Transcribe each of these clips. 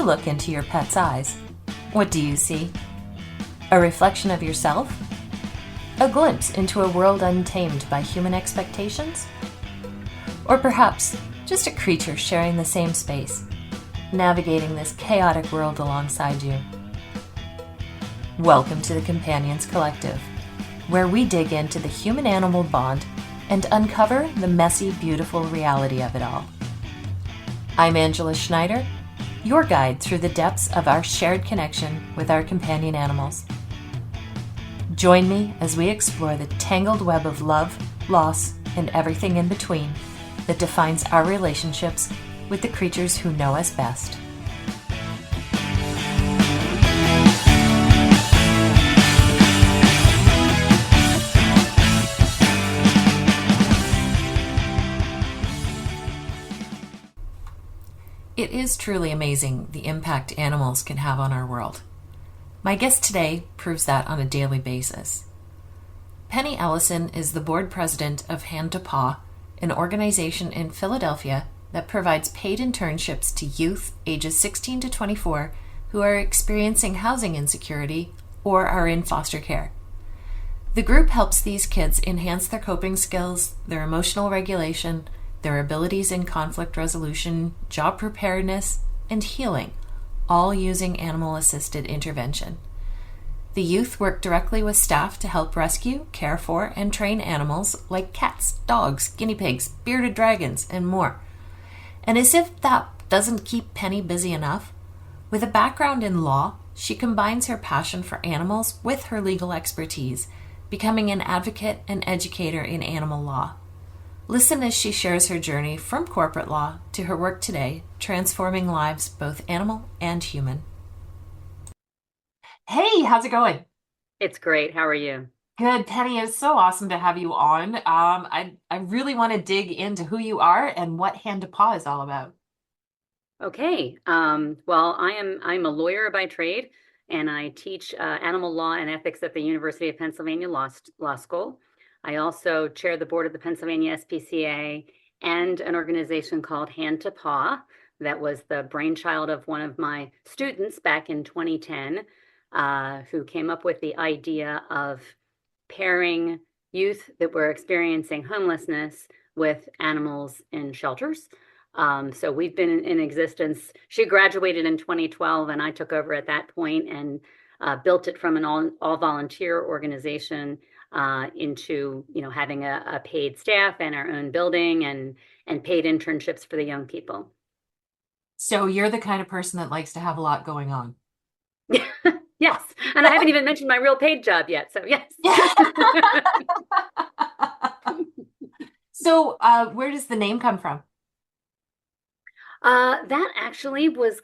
look into your pet's eyes, what do you see? A reflection of yourself? A glimpse into a world untamed by human expectations? Or perhaps just a creature sharing the same space, navigating this chaotic world alongside you? Welcome to the Companions Collective, where we dig into the human-animal bond and uncover the messy, beautiful reality of it all. I'm Angela Schneider, your guide through the depths of our shared connection with our companion animals. Join me as we explore the tangled web of love, loss, and everything in between that defines our relationships with the creatures who know us best. It is truly amazing the impact animals can have on our world. My guest today proves that on a daily basis. Penny Ellison is the board president of Hand to Paw, an organization in Philadelphia that provides paid internships to youth ages 16 to 24 who are experiencing housing insecurity or are in foster care. The group helps these kids enhance their coping skills, their emotional regulation, their abilities in conflict resolution, job preparedness, and healing, all using animal-assisted intervention. The youth work directly with staff to help rescue, care for, and train animals like cats, dogs, guinea pigs, bearded dragons, and more. And as if that doesn't keep Penny busy enough, with a background in law, she combines her passion for animals with her legal expertise, becoming an advocate and educator in animal law. Listen as she shares her journey from corporate law to her work today, transforming lives both animal and human. Hey, how's it going? It's great. How are you? Good, Penny. It's so awesome to have you on. I really want to dig into who you are and what Hand to Paw is all about. Okay. Well, I'm a lawyer by trade, and I teach animal law and ethics at the University of Pennsylvania Law School. I also chair the board of the Pennsylvania SPCA and an organization called Hand to Paw that was the brainchild of one of my students back in 2010, who came up with the idea of pairing youth that were experiencing homelessness with animals in shelters. So we've been in existence. She graduated in 2012, and I took over at that point and built it from an all volunteer organization into having a paid staff and our own building and paid internships for the young people. So you're the kind of person that likes to have a lot going on. Yes, and I haven't even mentioned my real paid job yet. So yes. So where does the name come from? That actually was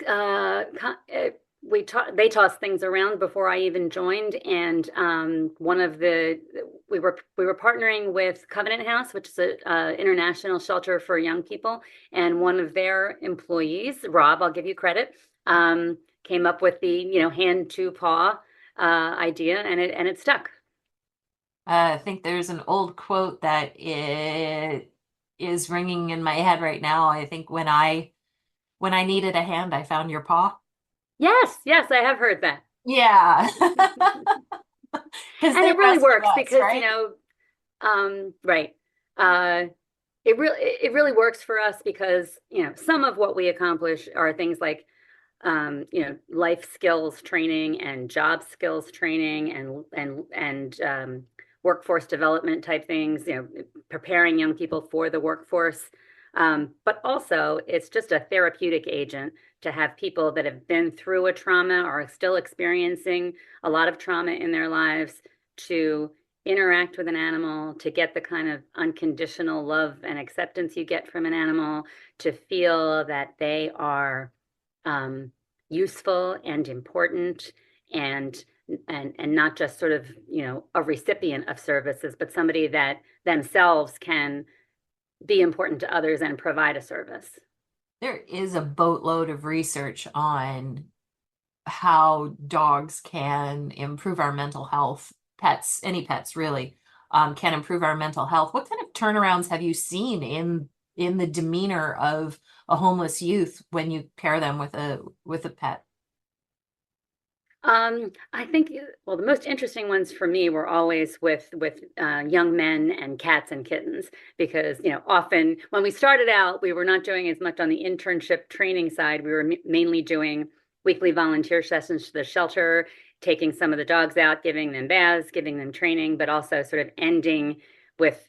they tossed things around before I even joined, and we were partnering with Covenant House, which is a international shelter for young people, and one of their employees, Rob, I'll give you credit, came up with the hand to paw idea, and it stuck. I think there's an old quote that it is ringing in my head right now. I think when I needed a hand, I found your paw. Yes, I have heard that. Yeah. And it really works because, right? Right. It really works for us because, some of what we accomplish are things like, life skills training and job skills training and workforce development type things, preparing young people for the workforce. But also it's just a therapeutic agent to have people that have been through a trauma or are still experiencing a lot of trauma in their lives to interact with an animal, to get the kind of unconditional love and acceptance you get from an animal, to feel that they are useful and important and not just sort of, a recipient of services, but somebody that themselves can be important to others and provide a service. There is a boatload of research on how dogs can improve our mental health. Any pets really, can improve our mental health. What kind of turnarounds have you seen in in the demeanor of a homeless youth when you pair them with a pet? I think, well, the most interesting ones for me were always with young men and cats and kittens, because often when we started out, we were not doing as much on the internship training side. We were mainly doing weekly volunteer sessions to the shelter, taking some of the dogs out, giving them baths, giving them training, but also sort of ending with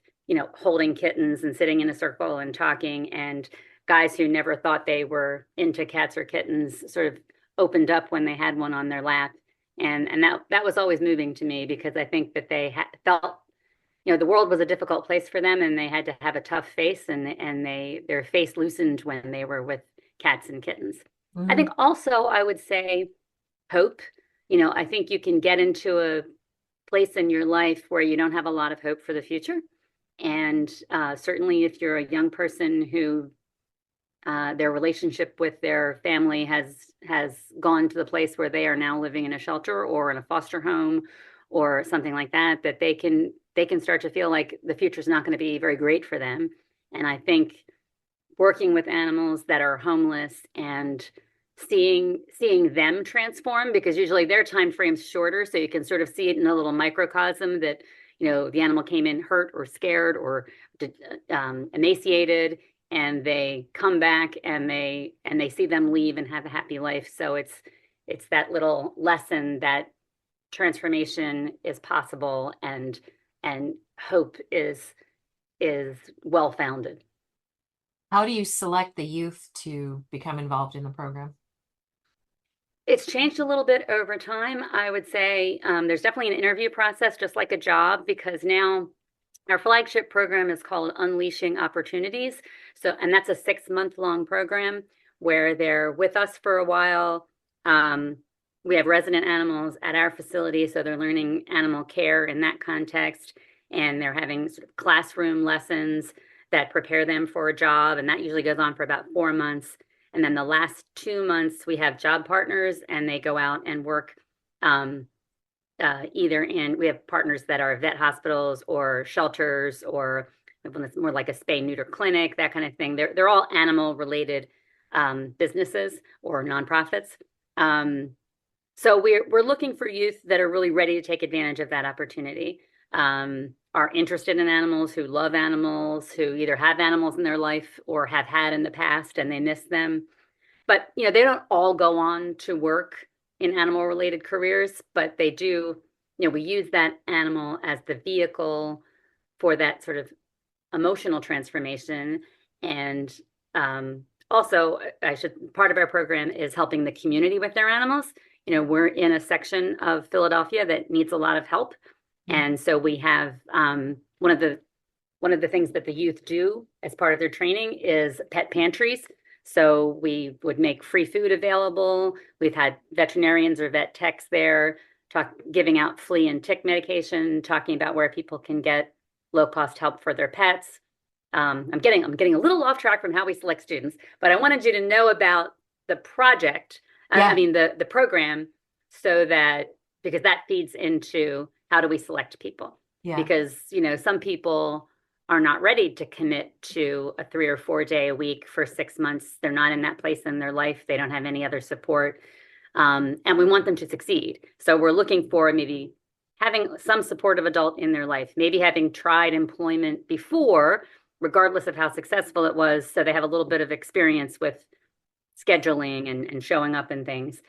holding kittens and sitting in a circle and talking. And guys who never thought they were into cats or kittens sort of opened up when they had one on their lap. And that was always moving to me, because I think that they felt the world was a difficult place for them, and they had to have a tough face, and their face loosened when they were with cats and kittens. I Hmm. think also I would say hope. I think you can get into a place in your life where you don't have a lot of hope for the future. And certainly if you're a young person who their relationship with their family has gone to the place where they are now living in a shelter or in a foster home or something like that, that they can start to feel like the future is not going to be very great for them. And I think working with animals that are homeless and seeing them transform, because usually their time frame's shorter, so you can sort of see it in a little microcosm that the animal came in hurt or scared or emaciated, and they come back and they see them leave and have a happy life. So it's that little lesson that transformation is possible, and hope is well founded. How do you select the youth to become involved in the program? It's changed a little bit over time. I would say there's definitely an interview process, just like a job, because now our flagship program is called Unleashing Opportunities. So, and that's a 6-month long program where they're with us for a while. Um, we have resident animals at our facility, so they're learning animal care in that context, and they're having sort of classroom lessons that prepare them for a job, and that usually goes on for about 4 months. And then the last 2 months, we have job partners, and they go out and work um, we have partners that are vet hospitals or shelters, or it's more like a spay neuter clinic, that kind of thing. They're all animal related businesses or nonprofits. Um, so we're looking for youth that are really ready to take advantage of that opportunity. Are interested in animals, who love animals, who either have animals in their life or have had in the past and they miss them. But they don't all go on to work in animal related careers, but they do. We use that animal as the vehicle for that sort of emotional transformation. And also, part of our program is helping the community with their animals. We're in a section of Philadelphia that needs a lot of help. Mm. And so we have one of the things that the youth do as part of their training is pet pantries. So we would make free food available. We've had veterinarians or vet techs there giving out flea and tick medication, talking about where people can get low cost help for their pets. I'm getting a little off track from how we select students, but I wanted you to know about the project. I Yeah, mean the program, so that because that feeds into how do we select people? yeah. Because some people are not ready to commit to a 3 or 4 day a week for 6 months. They're not in that place in their life. They don't have any other support. And we want them to succeed. So we're looking for maybe having some supportive adult in their life, maybe having tried employment before, regardless of how successful it was. So they have a little bit of experience with scheduling and showing up and things.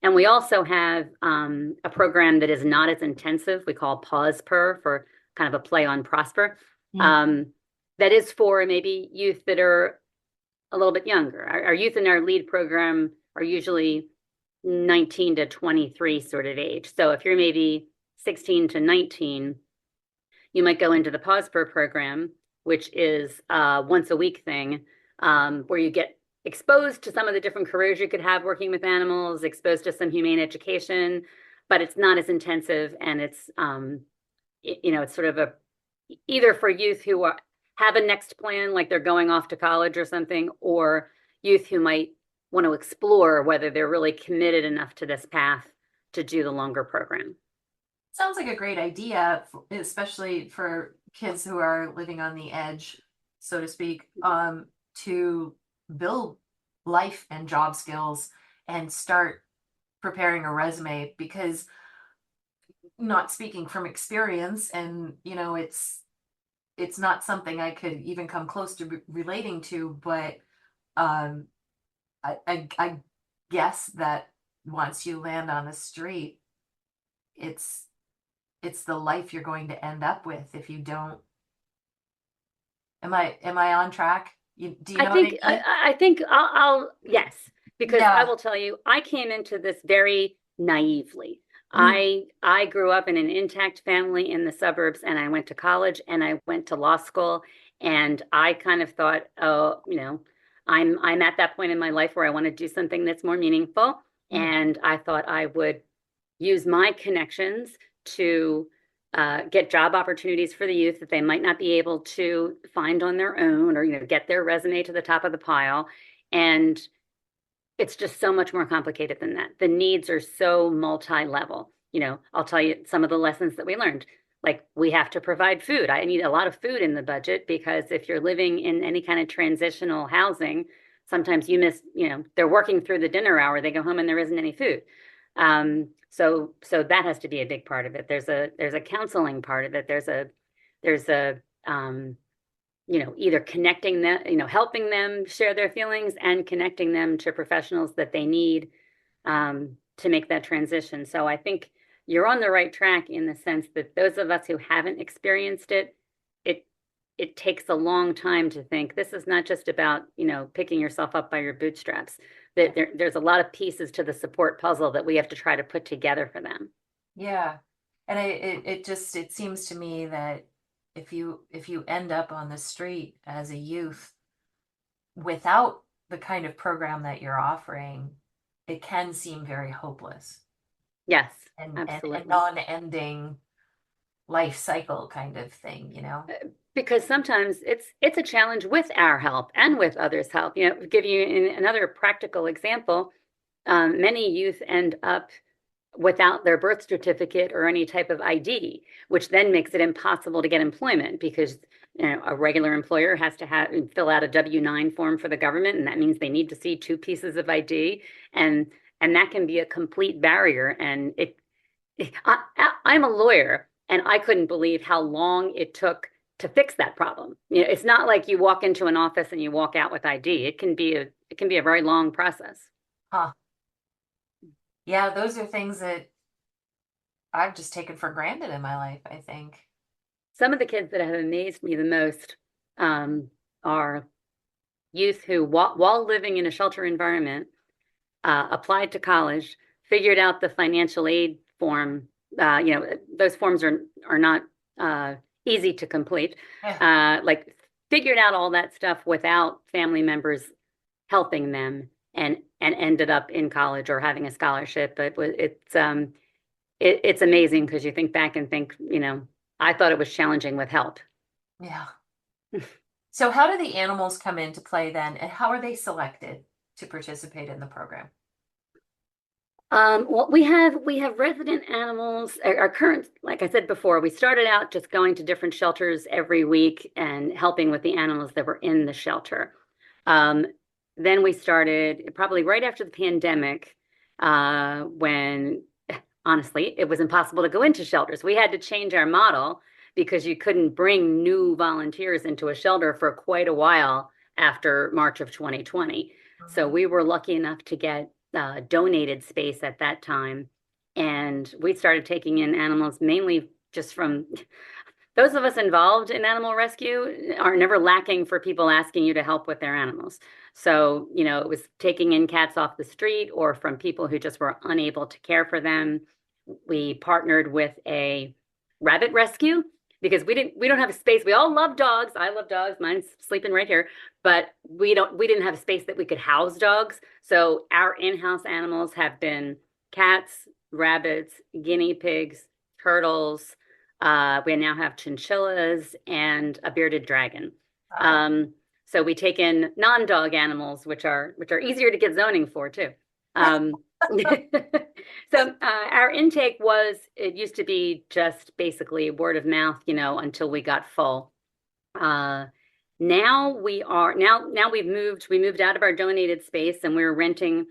And we also have a program that is not as intensive. We call Pause Per, for kind of a play on Prosper. Mm. Um, that is for maybe youth that are a little bit younger. Our youth in our lead program are usually 19 to 23 sort of age. So if you're maybe 16 to 19, you might go into the Pause Per program, which is a once a week thing, where you get exposed to some of the different careers you could have working with animals, exposed to some humane education, but it's not as intensive, and it's sort of a either for youth who have a next plan, like they're going off to college or something, or youth who might want to explore whether they're really committed enough to this path to do the longer program. Sounds like a great idea, especially for kids who are living on the edge. so to speak, to build life and job skills and start preparing a resume because not speaking from experience and it's not something I could even come close to relating to, but um I guess that once you land on the street, it's it's the life you're going to end up with if you don't. Am I on track? Do you I know what think I I, mean? I think I'll yes, because I Yeah. will tell you, I came into this very naively. Mm, I grew up in an intact family in the suburbs, and I went to college and I went to law school, and I kind of thought, oh, I'm at that point in my life where I want to do something that's more meaningful, mm, and I thought I would use my connections to get job opportunities for the youth that they might not be able to find on their own, or get their resume to the top of the pile. And it's just so much more complicated than that. The needs are so multi-level. I'll tell you some of the lessons that we learned. Like, we have to provide food. I need a lot of food in the budget, because if you're living in any kind of transitional housing, sometimes you miss, they're working through the dinner hour, they go home and there isn't any food. So that has to be a big part of it. There's a counseling part of it. There's either connecting them, helping them share their feelings and connecting them to professionals that they need to make that transition. So I think you're on the right track, in the sense that those of us who haven't experienced it, it it takes a long time to think this is not just about, picking yourself up by your bootstraps. That there's a lot of pieces to the support puzzle that we have to try to put together for them. yeah. And it seems to me that if you end up on the street as a youth without the kind of program that you're offering, it can seem very hopeless Yes, and absolutely. non-ending life cycle kind of thing. Because sometimes it's a challenge with our help and with others' help. Give you another practical example. Many youth end up without their birth certificate or any type of ID, which then makes it impossible to get employment, because a regular employer has to fill out a W-9 form for the government, and that means they need to see two pieces of ID, and that can be a complete barrier. And I'm a lawyer, and I couldn't believe how long it took to fix that problem. It's not like you walk into an office and you walk out with ID. It can be a very long process. Huh. Yeah, those are things that I've just taken for granted in my life, I think. Some of the kids that have amazed me the most are youth who, while living in a shelter environment, applied to college, figured out the financial aid form. Those forms are not easy to complete. Yeah. Like, figured out all that stuff without family members helping them, and ended up in college or having a scholarship. But it's amazing, because you think back and think, I thought it was challenging with help. Yeah. So how do the animals come into play then, and how are they selected to participate in the program? Well, we have resident animals. Our current, like I said before, we started out just going to different shelters every week and helping with the animals that were in the shelter. Um, then we started probably right after the pandemic, when honestly it was impossible to go into shelters. We had to change our model, because you couldn't bring new volunteers into a shelter for quite a while after March of 2020. So Mhm. we were lucky enough to get donated space at that time. And we started taking in animals mainly just from those of us involved in animal rescue are never lacking for people asking you to help with their animals. So, it was taking in cats off the street or from people who just were unable to care for them. We partnered with a rabbit rescue, because we don't have a space. We all love dogs. I love dogs. Mine's sleeping right here, but we didn't have a space that we could house dogs. So our in-house animals have been cats, rabbits, guinea pigs, turtles. We now have chinchillas and a bearded dragon. Oh, Um, so we take in non-dog animals, which are easier to get zoning for too. Um, so our intake it used to be just basically word of mouth, until we got full. Uh, Now we moved out of our donated space and we're renting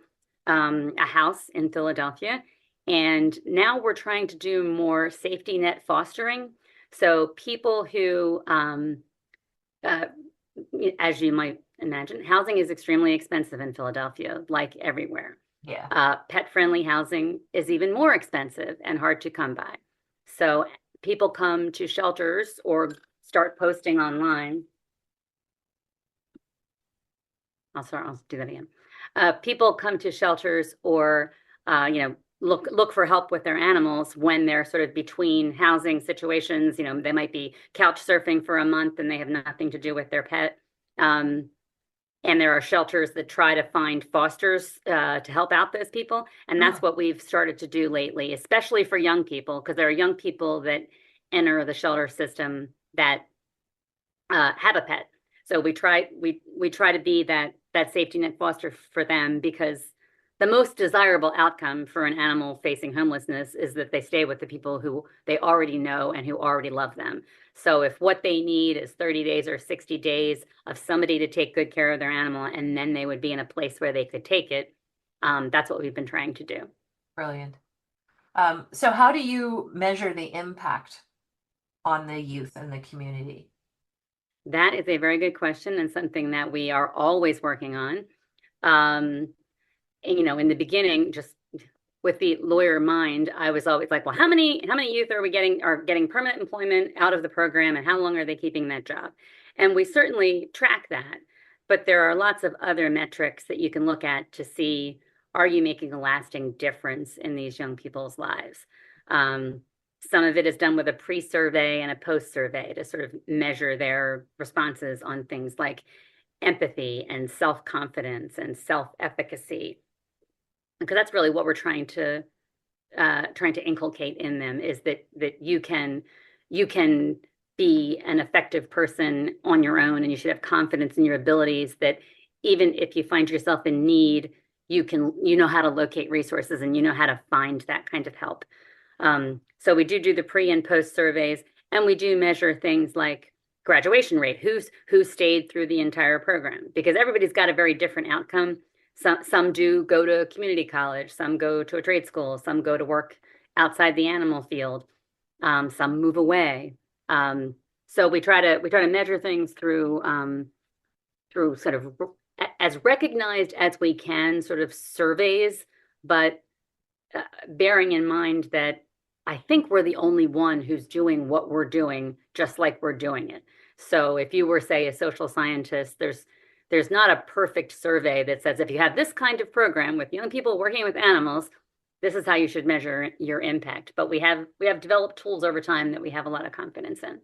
a house in Philadelphia. And now we're trying to do more safety net fostering. So people who, uh, as you might imagine, housing is extremely expensive in Philadelphia, like everywhere. Yeah. Pet-friendly housing is even more expensive and hard to come by. So people come to shelters or start posting online. I'll do that again. People come to shelters or look for help with their animals when they're sort of between housing situations. They might be couch surfing for a month and they have nothing to do with their pet. And there are shelters that try to find fosters to help out those people. And that's what we've started to do lately, especially for young people, because there are young people that enter the shelter system that have a pet. So we try to be that safety net foster for them, because the most desirable outcome for an animal facing homelessness is that they stay with the people who they already know and who already love them. So if what they need is 30 days or 60 days of somebody to take good care of their animal, and then they would be in a place where they could take it, that's what we've been trying to do. Brilliant. So how do you measure the impact on the youth and the community? That is a very good question and something that we are always working on. Um, and, in the beginning, just with the lawyer mind, I was always like, well, how many youth are getting permanent employment out of the program, and how long are they keeping that job? And we certainly track that, but there are lots of other metrics that you can look at to see, are you making a lasting difference in these young people's lives? Some of it is done with a pre-survey and a post-survey to sort of measure their responses on things like empathy and self-confidence and self-efficacy, because that's really what we're trying to inculcate in them, is that you can be an effective person on your own, and you should have confidence in your abilities, that even if you find yourself in need, you know how to locate resources and you know how to find that kind of help. So we do the pre and post surveys, and we do measure things like graduation rate, who stayed through the entire program, because everybody's got a very different outcome. Some do go to community college, some go to a trade school, some go to work outside the animal field, some move away. So we try to measure things through sort of as recognized as we can, sort of surveys, but bearing in mind that I think we're the only one who's doing what we're doing just like we're doing it. So if you were, say, a social scientist, there's not a perfect survey that says, if you have this kind of program with young people working with animals, this is how you should measure your impact. But we have developed tools over time that we have a lot of confidence in.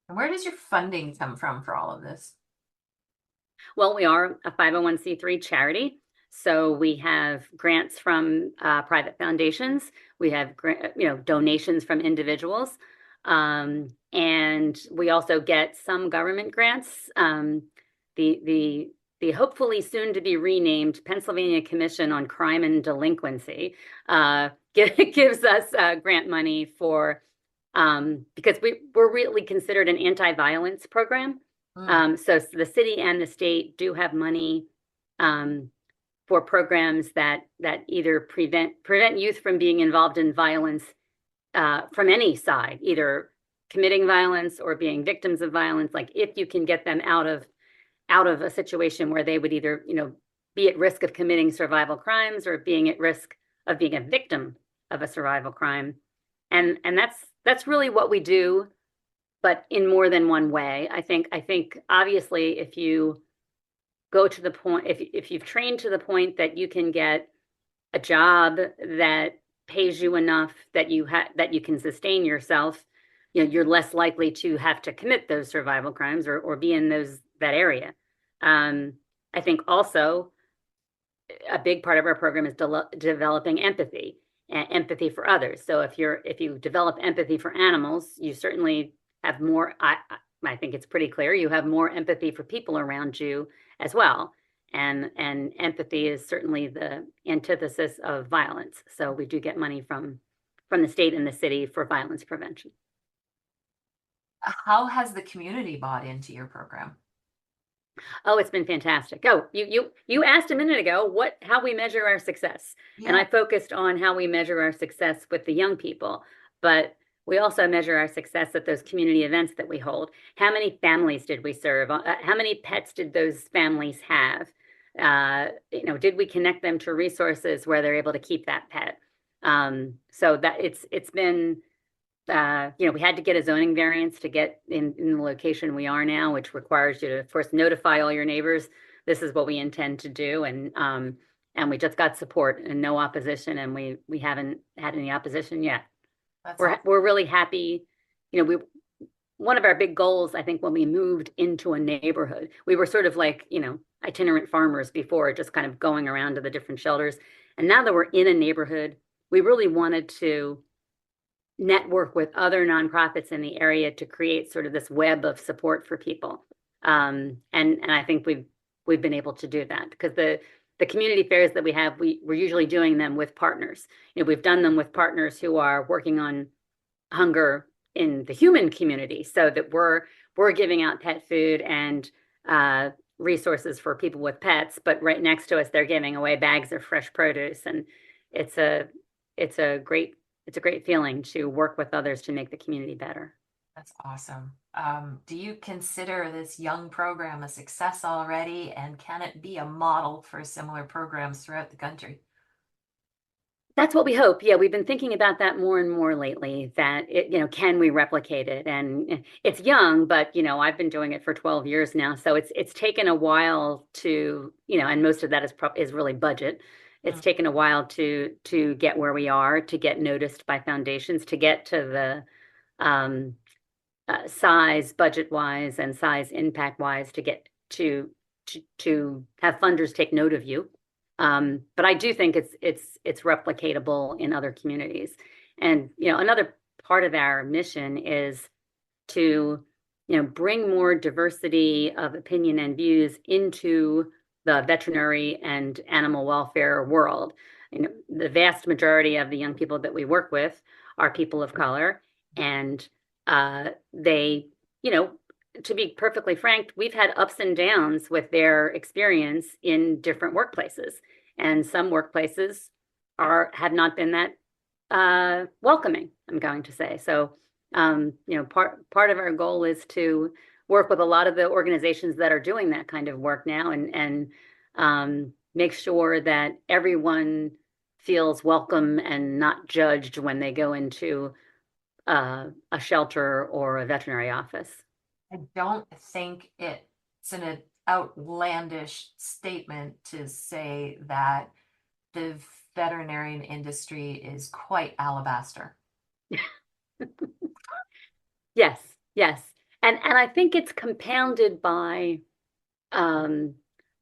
And where does your funding come from for all of this? Well, we are a 501c3 charity. So we have grants from private foundations. We have donations from individuals. And we also get some government grants. The hopefully soon to be renamed Pennsylvania Commission on Crime and Delinquency gives us grant money for, because we're really considered an anti-violence program. So the city and the state do have money for programs that either prevent youth from being involved in violence from any side, either committing violence or being victims of violence. Like, if you can get them out of a situation where they would either be at risk of committing survival crimes or being at risk of being a victim of a survival crime, and that's really what we do, but in more than one way. I think obviously, if you go to the point, if you've trained to the point that you can get a job that pays you enough that you can sustain yourself, you're less likely to have to commit those survival crimes or be in that area. I think also a big part of our program is developing empathy and empathy for others. So if you develop empathy for animals, you certainly have more. I think it's pretty clear you have more empathy for people around you as well. And empathy is certainly the antithesis of violence. So we do get money from the state and the city for violence prevention. How has the community bought into your program? Oh, it's been fantastic. Oh, you asked a minute ago how we measure our success. And Yeah, I focused on how we measure our success with the young people, but we also measure our success at those community events that we hold. How many families did we serve? How many pets did those families have? Did we connect them to resources where they're able to keep that pet? So that it's been we had to get a zoning variance to get in the location we are now, which requires you to, of course, notify all your neighbors. This is what we intend to do, and we just got support and no opposition, and we haven't had any opposition yet. that's We're awesome. we're really happy. We One of our big goals, I think, when we moved into a neighborhood, we were sort of like, itinerant farmers before, just kind of going around to the different shelters. And now that we're in a neighborhood, we really wanted to network with other nonprofits in the area to create sort of this web of support for people. And I think we've been able to do that because the community fairs that we have, we're usually doing them with partners. We've done them with partners who are working on hunger in the human community, so that we're giving out pet food and resources for people with pets, but right next to us, they're giving away bags of fresh produce, and it's a it's a great it's a great feeling to work with others to make the community better. That's awesome. Do you consider this young program a success already, and can it be a model for similar programs throughout the country? That's what we hope. Yeah, we've been thinking about that more and more lately, that can we replicate it? And it's young, but I've been doing it for 12 years now, so it's taken a while to, and most of that is really budget. It's Mm. taken a while to get where we are, to get noticed by foundations, to get to the size budget wise and size impact wise, to get to have funders take note of you. But I do think it's replicatable in other communities. And another part of our mission is to bring more diversity of opinion and views into the veterinary and animal welfare world. The vast majority of the young people that we work with are people of color, and they, to be perfectly frank, we've had ups and downs with their experience in different workplaces, and some workplaces have not been that welcoming, I'm going to say. So, part of our goal is to work with a lot of the organizations that are doing that kind of work now, and make sure that everyone feels welcome and not judged when they go into a shelter or a veterinary office. I don't think it's an outlandish statement to say that the veterinarian industry is quite alabaster. Yes, yes. And I think it's compounded by um,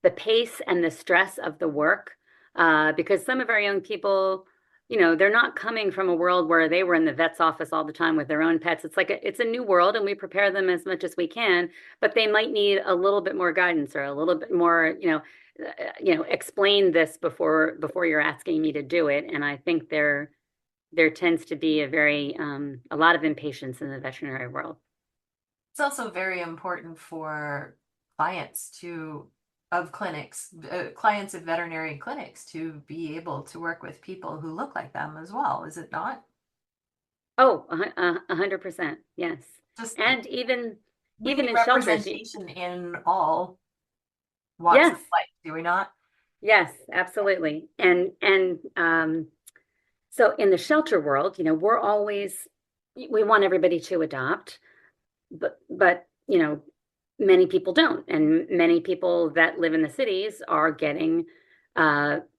the pace and the stress of the work, because some of our young people, they're not coming from a world where they were in the vet's office all the time with their own pets. It's like it's a new world, and we prepare them as much as we can, but they might need a little bit more guidance or a little bit more, explain this before you're asking me to do it. And I think there tends to be a lot of impatience in the veterinary world. It's also very important for clients clients of veterinary clinics to be able to work with people who look like them as well, is it not? Oh, 100%. Yes. Just And we even need in shelters. representation in all walks of Yes. life, do we not? Yes, absolutely. And so in the shelter world, we want everybody to adopt, but many people don't. And many people that live in the cities are getting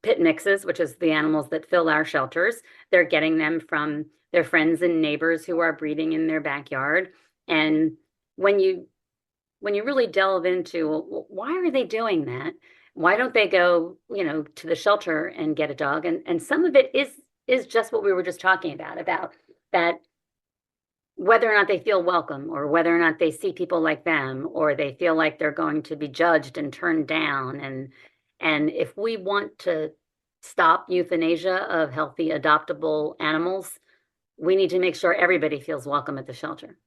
pit mixes, which is the animals that fill our shelters. They're getting them from their friends and neighbors who are breeding in their backyard. And when you when you really delve into, well, why are they doing that? Why don't they go, to the shelter and get a dog? And some of it is just what we were just talking about that, whether or not they feel welcome, or whether or not they see people like them, or they feel like they're going to be judged and turned down. And if we want to stop euthanasia of healthy adoptable animals, we need to make sure everybody feels welcome at the shelter.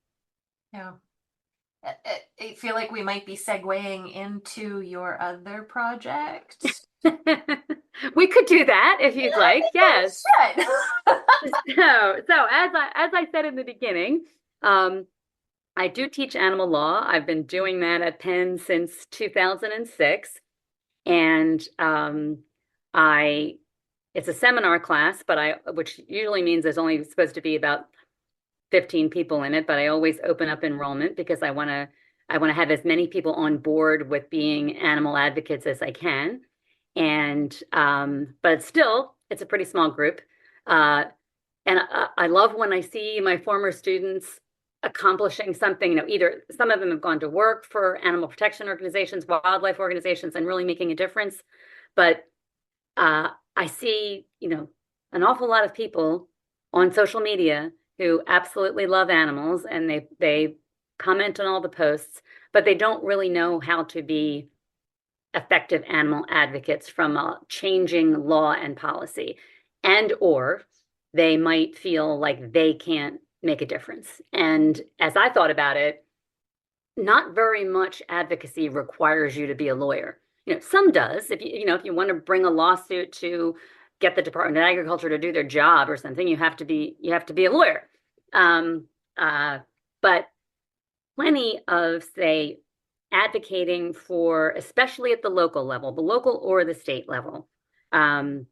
Yeah. I feel like we might be segueing into your other project. We could do that if you'd I like. think Yes. we should. So as I said in the beginning, I do teach animal law. I've been doing that at Penn since 2006, and I it's a seminar class, which usually means there's only supposed to be about 15 people in it, but I always open up enrollment because I want to have as many people on board with being animal advocates as I can. And but still, it's a pretty small group. Uh, and I love when I see my former students accomplishing something. Either some of them have gone to work for animal protection organizations, wildlife organizations, and really making a difference. But I see, an awful lot of people on social media who absolutely love animals and they comment on all the posts, but they don't really know how to be effective animal advocates from a changing law and policy, and or they might feel like they can't make a difference. And as I thought about it, not very much advocacy requires you to be a lawyer. Some does. If you want to bring a lawsuit to get the Department of Agriculture to do their job or something, you have to be a lawyer. Um, but plenty of, say, advocating for, especially at the local level, the local or the state level, um,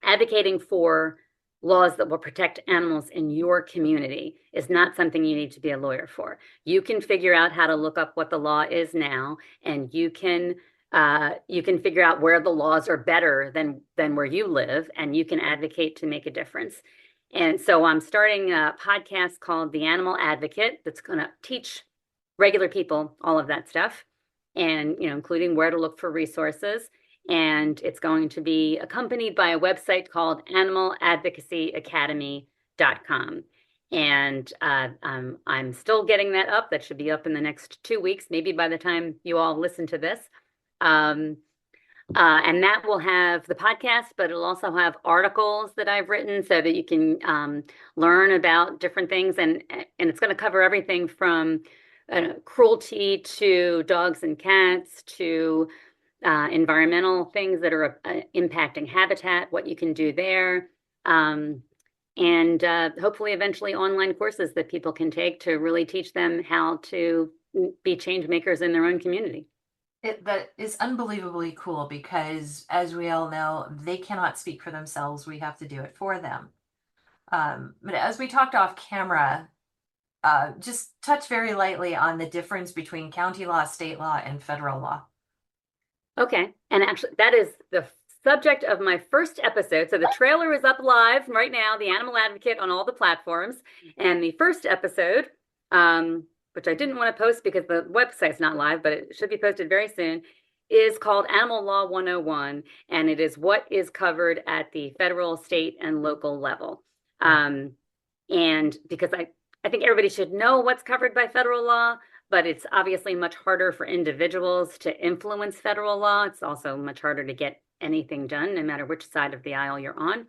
advocating for laws that will protect animals in your community is not something you need to be a lawyer for. You can figure out how to look up what the law is now, and you can figure out where the laws are better than where you live, and you can advocate to make a difference. And so I'm starting a podcast called The Animal Advocate that's going to teach regular people all of that stuff, and including where to look for resources. And it's going to be accompanied by a website called animaladvocacyacademy.com. And I'm still getting that up. That should be up in the next 2 weeks, maybe by the time you all listen to this. And that will have the podcast, but it'll also have articles that I've written so that you can learn about different things. And it's going to cover everything from cruelty to dogs and cats to environmental things that are impacting habitat, what you can do there, and hopefully eventually online courses that people can take to really teach them how to be change makers in their own community. That is unbelievably cool because, as we all know, they cannot speak for themselves. We have to do it for them. But as we talked off camera, just touch very lightly on the difference between county law, state law, and federal law. Okay. And actually, that is the subject of my first episode. So the trailer is up live right now, The Animal Advocate on all the platforms. And the first episode, which I didn't want to post because the website's not live, but it should be posted very soon, is called Animal Law 101. And it is what is covered at the federal, state, and local level. And because I think everybody should know what's covered by federal law, but it's obviously much harder for individuals to influence federal law. It's also much harder to get anything done, no matter which side of the aisle you're on.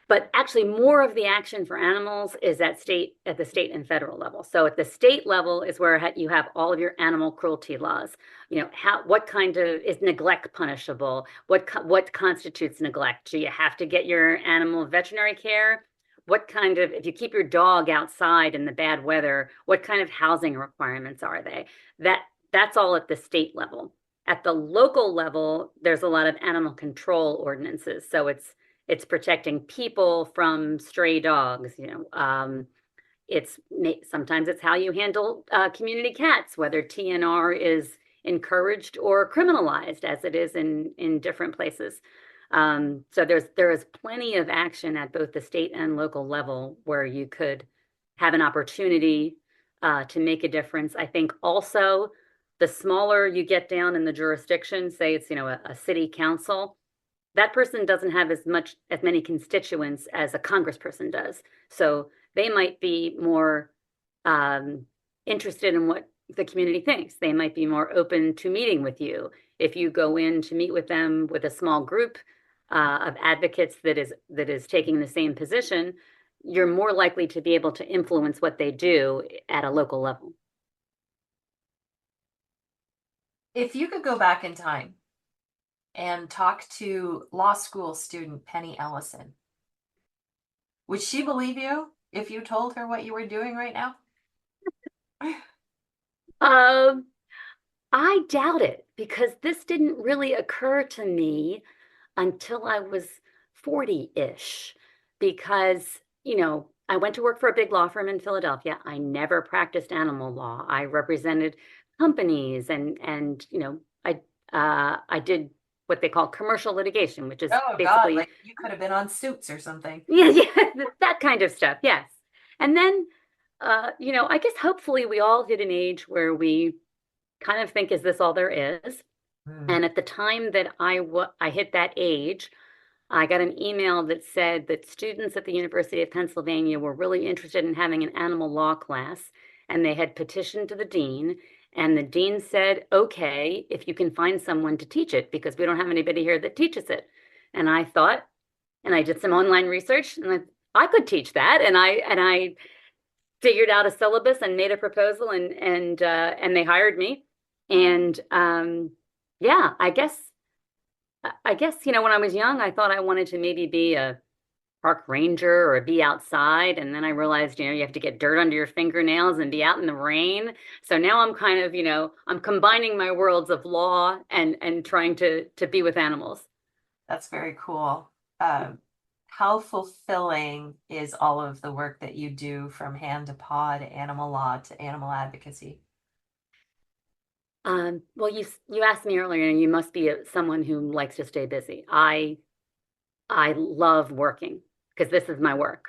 But actually, more of the action for animals is at the state and federal level. So at the state level is where you have all of your animal cruelty laws. What kind of is neglect punishable? What constitutes neglect? Do you have to get your animal veterinary care? If you keep your dog outside in the bad weather, what kind of housing requirements are they? That's all at the state level. At the local level, there's a lot of animal control ordinances. So it's protecting people from stray dogs. Sometimes it's how you handle community cats, whether TNR is encouraged or criminalized, as it is in different places. So there is plenty of action at both the state and local level where you could have an opportunity to make a difference. I think also the smaller you get down in the jurisdiction, say it's a city council, that person doesn't have as many constituents as a congressperson does. So they might be more interested in what the community thinks. They might be more open to meeting with you. If you go in to meet with them with a small group of advocates that is taking the same position, you're more likely to be able to influence what they do at a local level. If you could go back in time and talk to law school student Penny Ellison, would she believe you if you told her what you were doing right now? Um, I doubt it because this didn't really occur to me until I was 40-ish because, I went to work for a big law firm in Philadelphia. I never practiced animal law. I represented companies and I did what they call commercial litigation, which is Oh God, basically like you could have been on Suits or something. yeah, that kind of stuff. Yes. And then I guess hopefully we all hit an age where we kind of think, is this all there is? Hmm. And at the time that I hit that age, I got an email that said that students at the University of Pennsylvania were really interested in having an animal law class, and they had petitioned to the dean. And the dean said, okay, if you can find someone to teach it, because we don't have anybody here that teaches it. And I thought, and I did some online research, and I could teach that. And I figured out a syllabus and made a proposal, and they hired me. And yeah, I guess, when I was young, I thought I wanted to maybe be a park ranger or be outside. And then I realized, you have to get dirt under your fingernails and be out in the rain. So now I'm kind of, I'm combining my worlds of law and trying to be with animals. That's very cool. How fulfilling is all of the work that you do from hand to paw to animal law to animal advocacy? Well, you asked me earlier, and you must be someone who likes to stay busy. I love working because this is my work.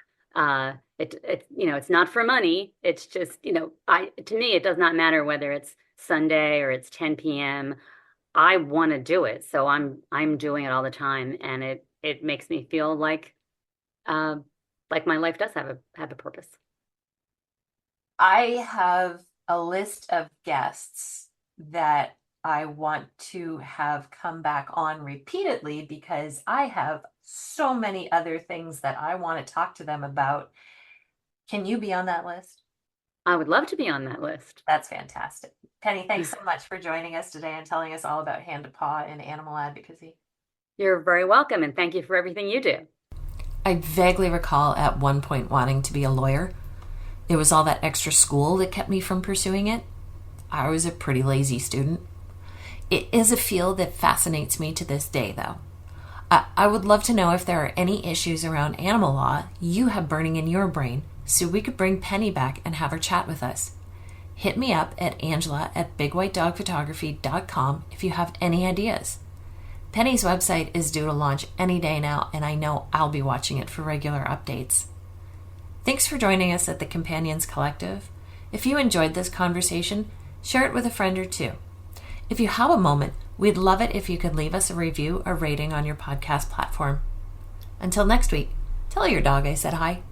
It's not for money. It's just, to me, it does not matter whether it's Sunday or it's 10 p.m. I want to do it. So I'm doing it all the time. And it makes me feel uh, like my life does have a purpose. I have a list of guests that I want to have come back on repeatedly because I have so many other things that I want to talk to them about. Can you be on that list? I would love to be on that list. That's fantastic. Penny, thanks so much for joining us today and telling us all about hand to paw and animal advocacy. You're very welcome, and thank you for everything you do. I vaguely recall at one point wanting to be a lawyer. It was all that extra school that kept me from pursuing it. I was a pretty lazy student. It is a field that fascinates me to this day, though. I would love to know if there are any issues around animal law you have burning in your brain so we could bring Penny back and have her chat with us. Hit me up at angela@bigwhitedogphotography.com if you have any ideas. Penny's website is due to launch any day now, and I know I'll be watching it for regular updates. Thanks for joining us at the Companions Collective. If you enjoyed this conversation, share it with a friend or two. If you have a moment, we'd love it if you could leave us a review or rating on your podcast platform. Until next week, tell your dog I said hi.